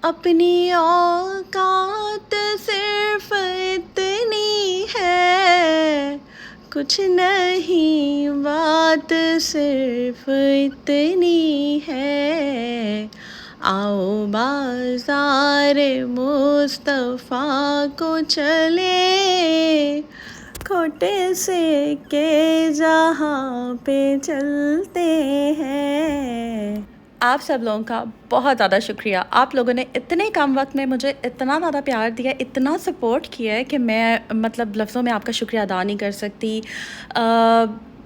अपनी औकात सिर्फ इतनी है, कुछ नहीं बात सिर्फ इतनी है। आओ बाजार मुस्तफ़ा को चले, खोटे से के जहाँ पे चलते हैं। आप सब लोगों का बहुत ज़्यादा शुक्रिया। आप लोगों ने इतने कम वक्त में मुझे इतना ज़्यादा प्यार दिया, इतना सपोर्ट किया है कि मैं मतलब लफ्ज़ों में आपका शुक्रिया अदा नहीं कर सकती।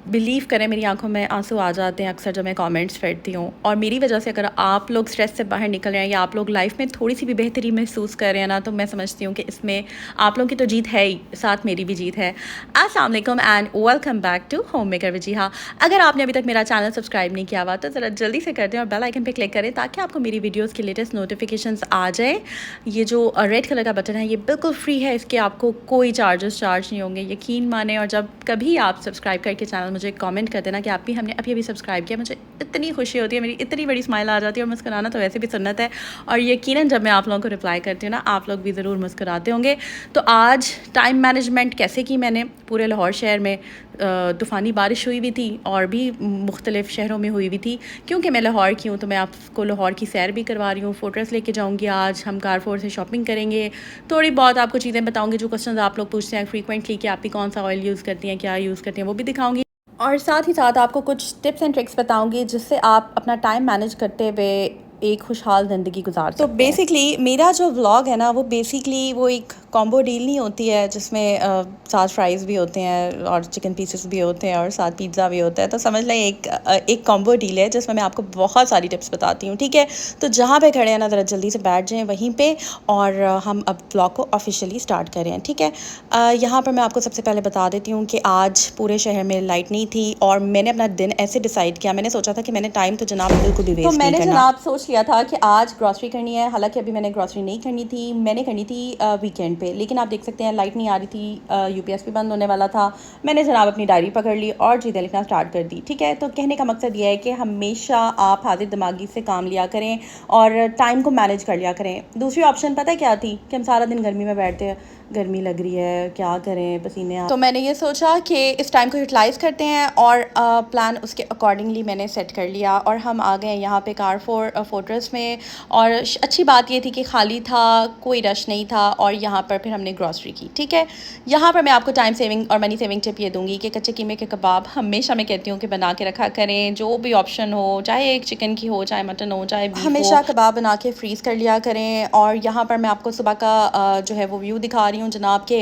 बिलीव करें, मेरी आंखों में आंसू आ जाते हैं अक्सर जब मैं कमेंट्स पढ़ती हूँ। और मेरी वजह से अगर आप लोग स्ट्रेस से बाहर निकल रहे हैं या आप लोग लाइफ में थोड़ी सी भी बेहतरी महसूस कर रहे हैं ना, तो मैं समझती हूँ कि इसमें आप लोगों की तो जीत है ही, साथ मेरी भी जीत है। अस्सलाम वालेकुम and welcome back to home maker Wajiha. अगर आपने अभी तक मेरा चैनल सब्सक्राइब नहीं किया हुआ तो ज़रा जल्दी से कर दें और बेल आइकन पे क्लिक करें ताकि आपको मेरी वीडियोस की लेटेस्ट नोटिफिकेशंस आ जाए। ये जो रेड कलर का बटन है ये बिल्कुल फ्री है, इसके आपको कोई चार्ज नहीं होंगे, यकीन माने। और जब कभी आप सब्सक्राइब करके चैनल मुझे कमेंट कर देना कि आप भी हमने अभी सब्सक्राइब किया, मुझे इतनी खुशी होती है, मेरी इतनी बड़ी स्माइल आ जाती है। और मुस्कुराना तो वैसे भी सुन्नत है, और यकीनन जब मैं आप लोगों को रिप्लाई करती हूँ ना, आप लोग भी ज़रूर मुस्कुराते होंगे। तो आज टाइम मैनेजमेंट कैसे की मैंने, पूरे लाहौर शहर में तूफ़ानी बारिश हुई हुई थी और भी मुख्तलिफ़ शहरों में हुई हुई थी। क्योंकि मैं लाहौर की हूँ तो मैं आपको लाहौर की सैर भी करवा रही हूँ, फ़ोटोज़ लेके जाऊँगी। आज हम कारफोर से शॉपिंग करेंगे, थोड़ी बहुत आपको चीज़ें बताऊँगी जो क्वेश्चन आप लोग पूछते हैं फ्रीक्वेंटली कि आप भी कौन सा ऑयल यूज़ करती हैं, क्या यूज़ करती हैं, वो भी दिखाऊँगी। और साथ ही साथ आपको कुछ टिप्स एंड ट्रिक्स बताऊँगी जिससे आप अपना टाइम मैनेज करते हुए एक खुशहाल ज़िंदगी गुजार सकते हैं। तो बेसिकली मेरा जो व्लॉग है ना, वो बेसिकली वो एक कॉम्बो डील नहीं होती है जिसमें साथ फ्राइज़ भी होते हैं और चिकन पीसेस भी होते हैं और साथ पिज़्ज़ा भी होता है। तो समझ लें एक कॉम्बो डील है जिसमें मैं आपको बहुत सारी टिप्स बताती हूँ, ठीक है। तो जहाँ पे खड़े हैं ना, ज़रा जल्दी से बैठ जाएँ वहीं पे और हम अब व्लॉग को ऑफिशियली स्टार्ट करें, ठीक है। यहाँ पर मैं आपको सबसे पहले बता देती हूँ कि आज पूरे शहर में लाइट नहीं थी और मैंने अपना दिन ऐसे डिसाइड किया, मैंने सोचा था कि मैंने टाइम तो जनाब बिल्कुल भी वेस्ट नहीं करना। मैंने जनाब सोच लिया था कि आज ग्रॉसरी करनी है, हालांकि अभी मैंने ग्रॉसरी नहीं करनी थी, मैंने करनी थी वीकेंड पे। लेकिन आप देख सकते हैं लाइट नहीं आ रही थी, यूपीएस भी बंद होने वाला था। मैंने जनाब अपनी डायरी पकड़ ली और चीज़ें लिखना स्टार्ट कर दी, ठीक है। तो कहने का मकसद ये है कि हमेशा आप हाजिर दिमागी से काम लिया करें और टाइम को मैनेज कर लिया करें। दूसरी ऑप्शन पता है क्या थी, कि हम सारा दिन गर्मी में बैठते हैं, गर्मी लग रही है, क्या करें, पसीने। तो मैंने ये सोचा कि इस टाइम को यूटिलाइज़ करते हैं और प्लान उसके अकॉर्डिंगली मैंने सेट कर लिया और हम आ गए यहाँ पे कारफोर फोर्ट्रेस में। और अच्छी बात ये थी कि खाली था, कोई रश नहीं था और यहाँ पर फिर हमने ग्रॉसरी की, ठीक है। यहाँ पर मैं आपको टाइम सेविंग और मनी सेविंग टिप ये दूंगी कि कच्चे कीमे के कबाब हमेशा मैं कहती हूँ कि बना के रखा करें, जो भी ऑप्शन हो, चाहे एक चिकन की हो, चाहे मटन हो, चाहे बीफ हो, हमेशा कबाब बना के फ्रीज़ कर लिया करें। और यहाँ पर मैं आपको सुबह का जो है वो व्यू दिखा रही हूँ जनाब के।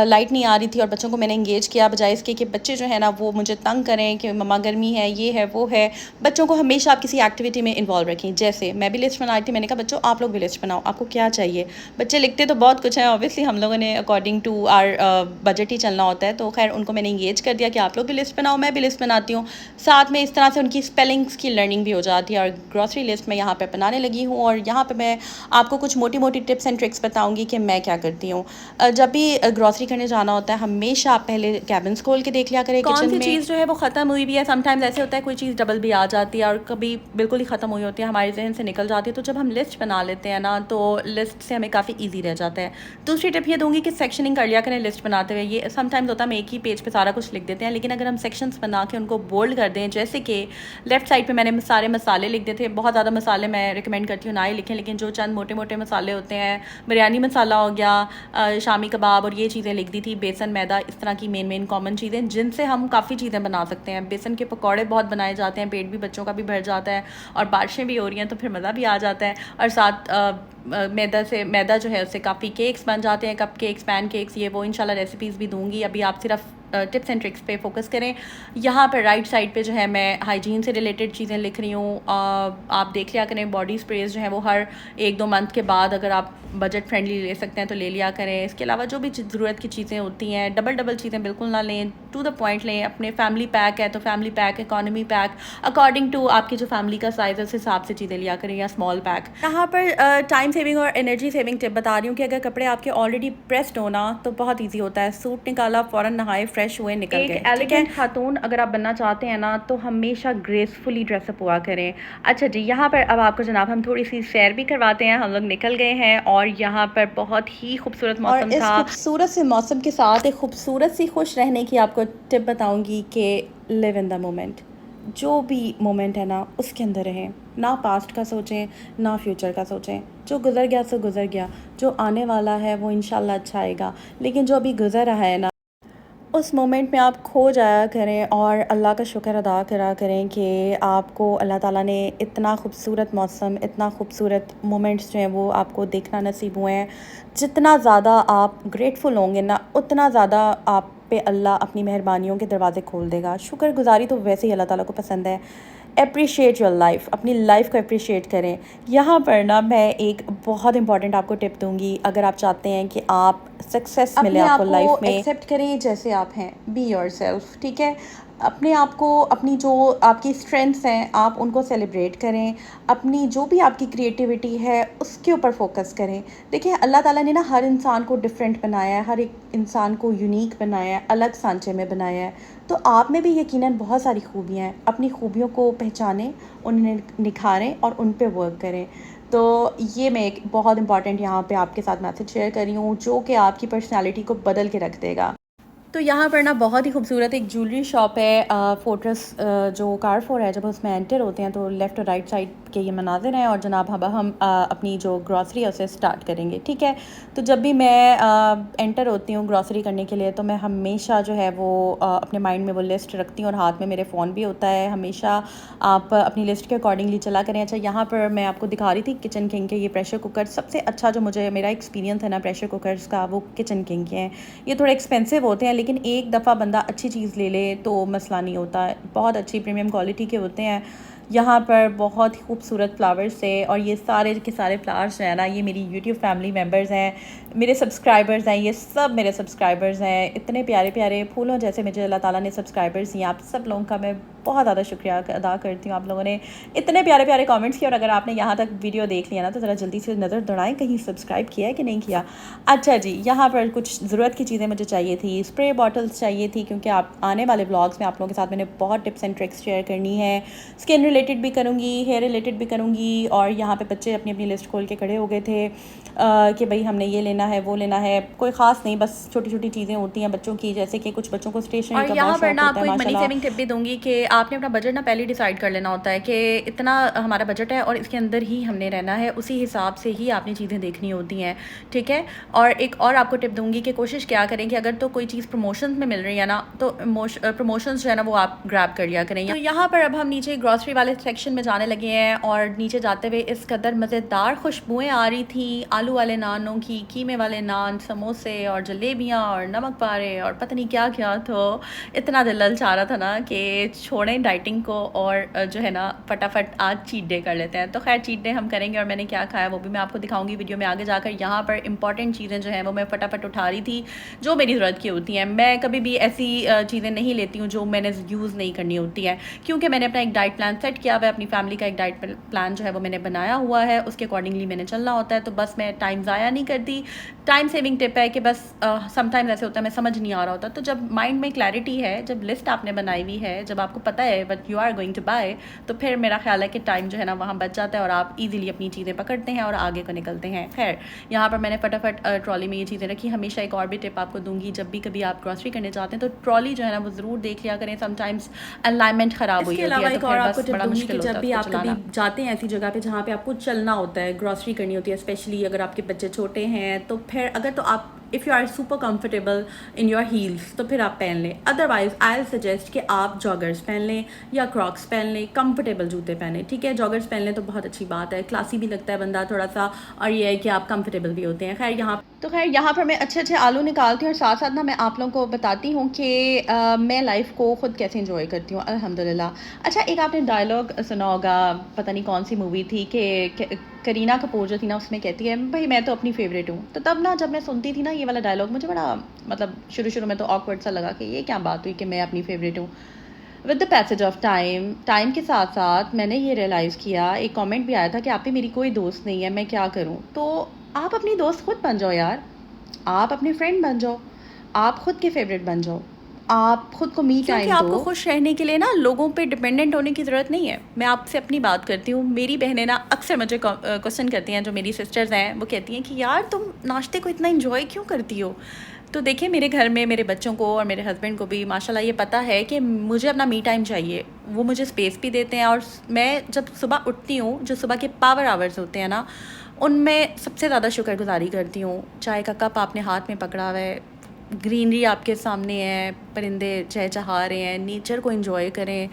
लाइट नहीं आ रही थी और बच्चों को मैंने इंगेज किया, बजाय इसके कि बच्चे जो है ना वो मुझे तंग करें कि मम्मा गर्मी है, ये है, वो है। बच्चों को हमेशा आप किसी एक्टिविटी में इन्वॉल्व रखें। जैसे मैं भी लिस्ट बना रही थी, मैंने कहा बच्चों आप लोग भी लिस्ट बनाओ, आपको क्या चाहिए। बच्चे लिखते तो बहुत कुछ है, ऑब्वियसली हम लोगों ने अकॉर्डिंग टू आर बजट ही चलना होता है। तो खैर उनको मैंने इंगेज कर दिया कि आप लोग भी लिस्ट बनाओ, मैं भी लिस्ट बनाती हूँ। साथ में इस तरह से उनकी स्पेलिंग्स की लर्निंग भी हो जाती है। और ग्रॉसरी लिस्ट मैं यहाँ पर बनाने लगी हूँ और यहाँ पर मैं आपको कुछ मोटी मोटी टिप्स एंड ट्रिक्स बताऊँगी कि मैं क्या करती हूँ। जब भी ग्रॉसरी करने जाना होता है हमेशा आप पहले कैबिन्स खोल के देख लिया करें कौन सी चीज़ जो है वो ख़त्म हुई भी है। समटाइम्स ऐसे होता है कोई चीज़ डबल भी आ जाती है और कभी बिल्कुल ही ख़त्म हुई होती है, हमारे जहन से निकल जाती है। तो जब हम लिस्ट बना लेते हैं ना, तो लिस्ट से हमें काफ़ी ईजी रह जाता है। दूसरी टिप ये दूंगी कि सेक्शनिंग कर लिया करें लिस्ट बनाते हुए। ये समटाइम्स होता है हम एक ही पेज पे सारा कुछ लिख देते हैं, लेकिन अगर हम सेक्शंस बना के उनको बोल्ड कर दें, जैसे कि लेफ्ट साइड पे मैंने सारे मसाले लिख देते थे। बहुत ज़्यादा मसाले मैं रिकमेंड करती हूँ ना ही लिखें, लेकिन जो चंद मोटे मोटे मसाले होते हैं, बिरयानी मसाला हो गया, शामी कबाब और ये चीज़ें लिख दी थी, बेसन, मैदा, इस तरह की मेन कॉमन चीज़ें जिनसे हम काफ़ी चीज़ें बना सकते हैं। बेसन के पकौड़े बहुत बनाए जाते हैं, पेट भी बच्चों का भी भर जाता है और बारिशें भी हो रही हैं तो फिर मज़ा भी आ जाता है। और साथ मैदा जो है उससे काफ़ी केक्स बन जाते हैं, कप केक्स, पैन केक्स, ये वो इंशाल्लाह रेसिपीज़ भी दूंगी। अभी आप सिर्फ टिप्स एंड ट्रिक्स पे फोकस करें। यहाँ पर राइट साइड पे जो है मैं हाइजीन से रिलेटेड चीज़ें लिख रही हूँ। आप देख लिया करें, बॉडी स्प्रेज जो है वो हर 1-2 मंथ के बाद अगर आप बजट फ्रेंडली ले सकते हैं तो ले लिया करें। इसके अलावा जो भी ज़रूरत की चीज़ें होती हैं, डबल चीज़ें बिल्कुल ना लें, टू द पॉइंट लें। अपने फैमिली पैक है तो family pack, economy pack, according to आपकी जो फैमिली का साइज़ है उस हिसाब से चीज़ें लिया करें, या स्मॉल पैक। यहाँ पर टाइम सेविंग और एनर्जी सेविंग टिप बता रही हूँ कि अगर कपड़े आपके ऑलरेडी प्रेस्ड हो ना तो बहुत ईजी होता है। सूट निकाला, फ़ौरन नहाए, फ्रेश फ्रेश हुए निकल गए। एक एलिगेंट खातून अगर आप बनना चाहते हैं ना तो हमेशा ग्रेसफुली ड्रेसअप हुआ करें। अच्छा जी, यहाँ पर अब आपको जनाब हम थोड़ी सी सैर भी करवाते हैं। हम लोग निकल गए हैं और यहाँ पर बहुत ही खूबसूरत मौसम था। इस खूबसूरत से मौसम के साथ एक खूबसूरत सी खुश रहने की आपको टिप बताऊँगी कि लिव इन द मोमेंट। जो भी मोमेंट है ना उसके अंदर रहें, ना पास्ट का सोचें ना फ्यूचर का सोचें। जो गुज़र गया सो गुज़र गया, जो आने वाला है वो इंशाल्लाह अच्छा आएगा, लेकिन जो अभी गुज़र रहा है ना उस मोमेंट में आप खो जाया करें और अल्लाह का शुक्र अदा करा करें कि आपको अल्लाह ताला ने इतना खूबसूरत मौसम, इतना खूबसूरत मोमेंट्स जो हैं वो आपको देखना नसीब हुए हैं। जितना ज़्यादा आप ग्रेटफुल होंगे ना उतना ज़्यादा आप पे अल्लाह अपनी मेहरबानियों के दरवाज़े खोल देगा। शुक्रगुज़ारी तो वैसे ही अल्लाह ताला को पसंद है। एप्रिशिएट योर लाइफ, अपनी लाइफ को एप्रिशिएट करें। यहाँ पर ना मैं एक बहुत इंपॉर्टेंट आपको टिप दूंगी। अगर आप चाहते हैं कि आप सक्सेस मिले आपको लाइफ में, एक्सेप्ट करें जैसे आप हैं, बी योरसेल्फ, ठीक है। अपने आप को, अपनी जो आपकी स्ट्रेंथ्स हैं आप उनको सेलिब्रेट करें। अपनी जो भी आपकी क्रिएटिविटी है उसके ऊपर फोकस करें। देखिए अल्लाह ताला ने ना हर इंसान को डिफरेंट बनाया है, हर एक इंसान को यूनिक बनाया है, अलग सांचे में बनाया है। तो आप में भी यकीनन बहुत सारी खूबियाँ हैं। अपनी खूबियों को पहचानें, उन्हें निखारें और उन पे वर्क करें। तो ये मैं एक बहुत इंपॉर्टेंट यहाँ पे आपके साथ मैसेज शेयर कर रही हूँ जो कि आपकी पर्सनैलिटी को बदल के रख देगा। तो यहाँ पर ना बहुत ही खूबसूरत एक ज्वेलरी शॉप है, फोर्ट्रेस जो कारफोर है। जब उसमें एंटर होते हैं तो लेफ़्ट और राइट साइड के ये मनाजिर हैं और जनाब हम अपनी जो ग्रॉसरी है उसे स्टार्ट करेंगे, ठीक है। तो जब भी मैं एंटर होती हूँ ग्रॉसरी करने के लिए तो मैं हमेशा जो है वो अपने माइंड में वो लिस्ट रखती हूँ और हाथ में मेरे फ़ोन भी होता है। हमेशा आप अपनी लिस्ट के अकॉर्डिंगली चला करें। अच्छा, यहाँ पर मैं आपको दिखा रही थी किचन किंग के ये प्रेशर कुकर। सबसे अच्छा जो मुझे मेरा एक्सपीरियंस है ना प्रेशर कुकर्स का, वो किचन किंग के हैं। ये थोड़े एक्सपेंसिव होते हैं लेकिन एक दफ़ा बंदा अच्छी चीज़ ले ले तो मसला नहीं होता। बहुत अच्छी प्रीमियम क्वालिटी के होते हैं। यहाँ पर बहुत ही खूबसूरत फ्लावर्स है और ये सारे के सारे फ्लावर्स जो है ना ये मेरी यूट्यूब फैमिली मेम्बर्स हैं, मेरे सब्सक्राइबर्स हैं। ये सब मेरे सब्सक्राइबर्स हैं। इतने प्यारे प्यारे फूलों जैसे मुझे अल्लाह ताला ने सब्सक्राइबर्स दिए। आप सब लोगों का मैं बहुत ज़्यादा शुक्रिया अदा करती हूँ। आप लोगों ने इतने प्यारे प्यारे कमेंट्स किए और अगर आपने यहाँ तक वीडियो देख लिया ना तो ज़रा जल्दी से नज़र दौड़ाएं कहीं सब्सक्राइब किया है कि नहीं किया। अच्छा जी, यहाँ पर कुछ ज़रूरत की चीज़ें मुझे चाहिए थी। स्प्रे बॉटल्स चाहिए थी क्योंकि आप आने वाले ब्लॉग्स में आप लोगों के साथ मैंने बहुत टिप्स एंड ट्रिक्स शेयर करनी है। स्किन रिलेटेड भी करूँगी, हेयर रिलेटेड भी करूँगी। और यहाँ पे बच्चे अपनी अपनी लिस्ट खोल के खड़े हो गए थे कि भाई हमने ये लेना है वो लेना है। कोई ख़ास नहीं, बस छोटी छोटी चीज़ें होती हैं बच्चों की, जैसे कि कुछ बच्चों को स्टेशनरी का बहुत शौक होता है। आपको एक मनी सेविंग टिप भी दूंगी कि आपने अपना बजट ना पहले ही डिसाइड कर लेना होता है कि इतना हमारा बजट है और इसके अंदर ही हमने रहना है, उसी हिसाब से ही आपने चीज़ें देखनी होती हैं, ठीक है। और एक और आपको टिप दूंगी कि कोशिश क्या करें कि अगर तो कोई चीज़ प्रमोशन में मिल रही है ना तो प्रमोशंस जो है ना वो आप ग्रैब कर लिया करें। तो यहाँ पर अब हम नीचे ग्रॉसरी वाले सेक्शन में जाने लगे हैं और नीचे जाते हुए इस कदर मज़ेदार खुशबुएँ आ रही थी आलू वाले नानों की, कीमे वाले नान, समोसे और जलेबियाँ और नमक पारे और पता नहीं क्या क्या। तो इतना दिल ललचा रहा था ना कि छोड़ें डाइटिंग को और जो है ना फटाफट आज चीट डे कर लेते हैं। तो खैर चीट डे हम करेंगे और मैंने क्या खाया वो भी मैं आपको दिखाऊंगी वीडियो में आगे जाकर। यहाँ पर इंपॉर्टेंट चीज़ें जो हैं वो मैं फटाफट उठा रही थी जो मेरी ज़रूरत की होती हैं। मैं कभी भी ऐसी चीज़ें नहीं लेती हूँ जो मैंने यूज़ नहीं करनी होती है, क्योंकि मैंने अपना एक डाइट प्लान सेट किया हुआ है। अपनी फैमिली का एक डाइट प्लान जो है वो मैंने बनाया हुआ है, उसके अकॉर्डिंगली मैंने चलना होता है। तो बस मैं टाइम ज़ाया नहीं करती। टाइम सेविंग टिप है कि बस समटाइम्स ऐसे होता है मैं समझ नहीं आ रहा होता, तो जब माइंड में क्लैरिटी है, जब लिस्ट आपने बनाई हुई है, जब आपको पता है what you are going to buy, तो फिर मेरा ख्याल है कि टाइम जो है ना वहाँ बच जाता है और आप इजीली अपनी चीज़ें पकड़ते हैं और आगे को निकलते हैं। खैर यहाँ पर मैंने फटाफट ट्रॉली में ये चीज़ें रखी। हमेशा एक और भी टिप आपको दूंगी, जब भी कभी आप ग्रॉसरी करने जाते हैं तो ट्रॉली जो है ना वो ज़रूर देख लिया करें। समटाइम्स अलाइनमेंट ख़राब हुई होती है तो फिर बस बड़ा मुश्किल होता है। जब भी आप कभी जाते हैं ऐसी जगह पे जहाँ पे आपको चलना होता है, ग्रॉसरी करनी होती है, स्पेशली अगर आपके बच्चे छोटे हैं, तो फिर अगर तो आप if you are super comfortable in your heels तो फिर आप पहन लें। अदरवाइज़ आई विल सजेस्ट कि आप जॉगर्स पहन लें या क्रॉक्स पहन लें, कंफर्टेबल जूते पहने, ठीक है। जॉगर्स पहन लें तो बहुत अच्छी बात है, क्लासी भी लगता है बंदा थोड़ा सा, और ये है कि आप कंफर्टेबल भी होते हैं। खैर यहाँ पर मैं अच्छे अच्छे आलू निकालती हूँ और साथ साथ ना मैं आप लोगों को बताती हूँ कि मैं लाइफ को खुद कैसे इंजॉय करती हूँ, अल्हम्दुलिल्लाह। अच्छा, एक आपने डायलॉग सुना होगा, पता नहीं कौन सी मूवी थी, कि करीना कपूर जो थी ना उसमें कहती है भाई मैं तो अपनी फेवरेट हूँ। तो तब ना जब मैं सुनती थी ना ये वाला डायलॉग मुझे बड़ा मतलब शुरू में तो ऑकवर्ड सा लगा कि ये क्या बात हुई कि मैं अपनी फेवरेट हूँ। With the passage of time के साथ साथ मैंने ये रियलाइज़ किया, एक कमेंट भी आया था कि आप ही मेरी कोई दोस्त नहीं है, मैं क्या करूँ। तो आप अपनी दोस्त खुद बन जाओ यार, आप अपने फ्रेंड बन जाओ, आप खुद के फेवरेट बन जाओ। आप खुद को मी क्योंकि टाइम आपको दो। खुश रहने के लिए ना लोगों पे डिपेंडेंट होने की ज़रूरत नहीं है। मैं आपसे अपनी बात करती हूँ, मेरी बहनें ना अक्सर मुझे क्वेश्चन करती हैं, जो मेरी सिस्टर्स हैं वो कहती हैं कि यार तुम नाश्ते को इतना इन्जॉय क्यों करती हो। तो देखिए मेरे घर में मेरे बच्चों को और मेरे हस्बैंड को भी माशाल्लाह ये पता है कि मुझे अपना मी टाइम चाहिए। वो मुझे स्पेस भी देते हैं, और मैं जब सुबह उठती हूँ, जो सुबह के पावर आवर्स होते हैं ना, उनमें सबसे ज़्यादा शुक्रगुजारी करती हूँ। चाय का कप आपने हाथ में पकड़ा हुआ है, ग्रीनरी आपके सामने है, परिंदे चहचहा रहे हैं, नेचर को एंजॉय करें,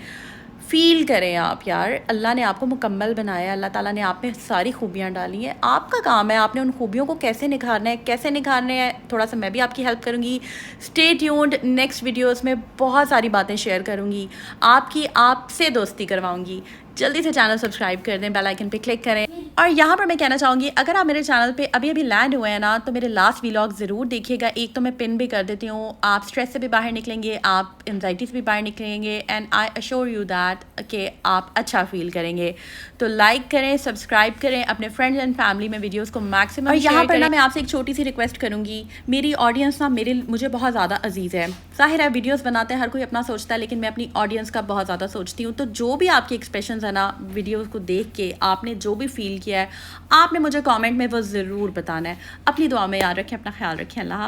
फ़ील करें आप। यार अल्लाह ने आपको मुकम्मल बनाया है, अल्लाह ताला ने आप में सारी खूबियाँ डाली हैं। आपका काम है आपने उन खूबियों को कैसे निखारना है, कैसे निखारने हैं, थोड़ा सा मैं भी आपकी हेल्प करूँगी। स्टे ट्यून्ड, नेक्स्ट वीडियोस में बहुत सारी बातें शेयर करूँगी, आपकी आपसे दोस्ती करवाऊँगी। जल्दी से चैनल सब्सक्राइब कर दें, बेल आइकन पे क्लिक करें। और यहाँ पर मैं कहना चाहूँगी, अगर आप मेरे चैनल पे अभी अभी लैंड हुए हैं ना, तो मेरे लास्ट व्लॉग ज़रूर देखिएगा। एक तो मैं पिन भी कर देती हूँ, आप स्ट्रेस से भी बाहर निकलेंगे, आप एंजाइटी से भी बाहर निकलेंगे, and I assure you that कि आप अच्छा फील करेंगे। तो लाइक करें, सब्सक्राइब करें, अपने फ्रेंड्स एंड फैमिली में वीडियोस को मैक्सिमम शेयर करें। और यहाँ पर ना मैं आपसे एक छोटी सी रिक्वेस्ट करूँगी, मेरी ऑडियंस ना मुझे बहुत ज़्यादा अजीज़ है। ज़ाहिर है वीडियोस बनाते हैं हर कोई अपना सोचता है, लेकिन मैं अपनी ऑडियंस का बहुत ज़्यादा सोचती हूँ। तो जो भी आपके एक्सप्रेशंस है ना वीडियोस को देख के, आपने जो भी फील किया है, आपने मुझे कमेंट में वो ज़रूर बताना है। अपनी दुआ में याद रखें, अपना ख्याल रखें। अल्लाह।